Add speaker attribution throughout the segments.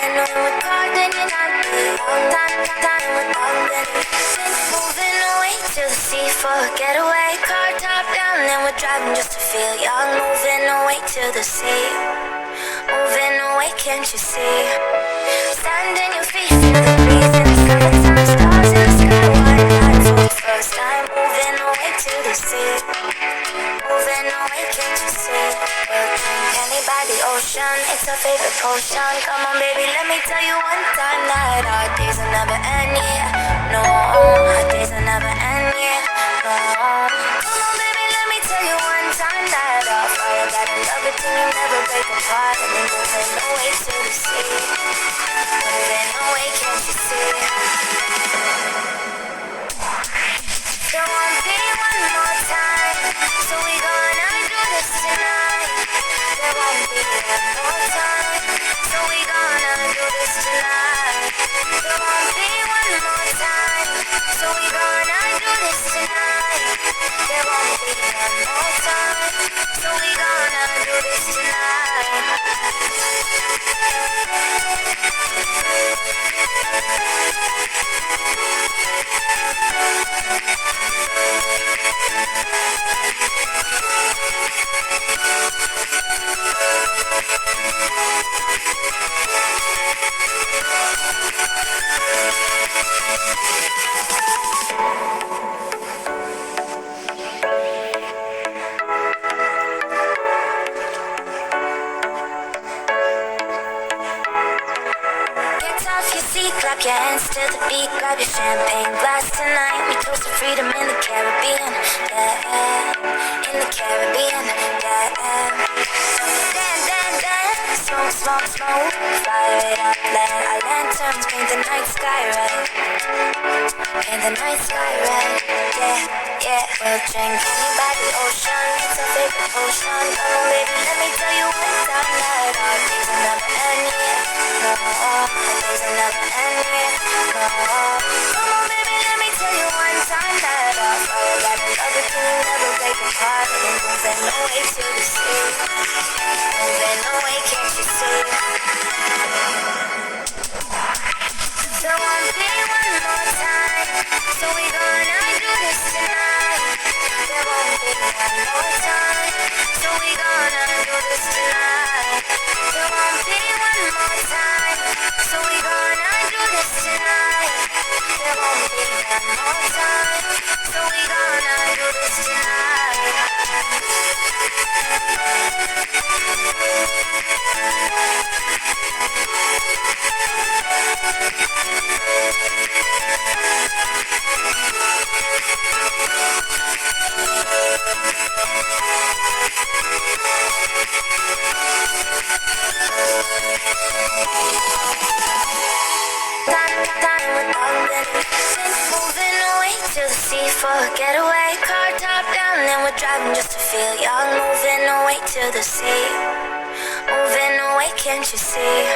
Speaker 1: then we're caught, then you're not good. Time without then moving away to the sea for a getaway. Car top down, then we're driving just to feel young. Moving away to the sea. Moving away, can't you see? Standing your feet, feel the breeze in the summertime. Stars in the sky, white line for the first time. Moving away to the sea. Moving away, can't you see? We'll drink honey by the ocean, it's our favorite potion. Come on baby, let me tell you one time that our days will never end, yeah. No, our days will never end, yeah. No. Come on baby, let me tell you one time that our fire got a love it till you never break apart. And we're moving away to the sea. Moving away, can't you see? There won't be one more time, so we gonna do this tonight. There won't be one more time, so we gonna do this tonight. There won't be one more time, so we gonna do this tonight. There won't be one more time, so we gonna do this tonight. Clap your hands to the beat, grab your champagne glass tonight. We toast to freedom in the Caribbean, yeah, in the Caribbean, yeah. Dance, smoke, smoke, smoke, fire it up, let our lanterns paint the night sky red. Paint the night sky red, yeah, yeah. We'll drink honey by the ocean, it's our favorite potion. Come on baby, let me tell you one time that our days will never end, yeah. No, our days will never end, yeah. No. Come on baby, let me tell you one time that our fire got a love it till you never break apart. And we're moving away to the sea. Moving away, can't you see? There won't be one more time, so we gonna do this tonight. There won't be one more time, so we gonna do this tonight. There won't be one more time, so we gonna do this tonight. There won't be one more time, so we gonna do this tonight. Time without moving away to the sea for a getaway. Car top down, then we're driving just to feel young. Moving away to the sea. Moving away, can't you see?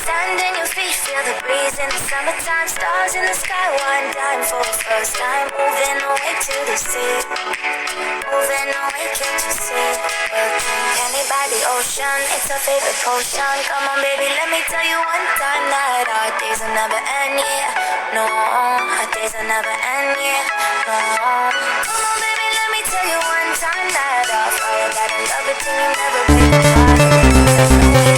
Speaker 1: Standing your feet, feel the breeze in the summertime. Stars in the sky, one dime for the first time. Moving away to the sea. Moving away, can't you see? We'll drink candy by the ocean, it's our favorite potion. Come on baby, let me tell you one time that our days will never end, yeah. No, our days will never end, yeah. No. Come on baby, let me tell you one time that our fire got a love it till you never break apart.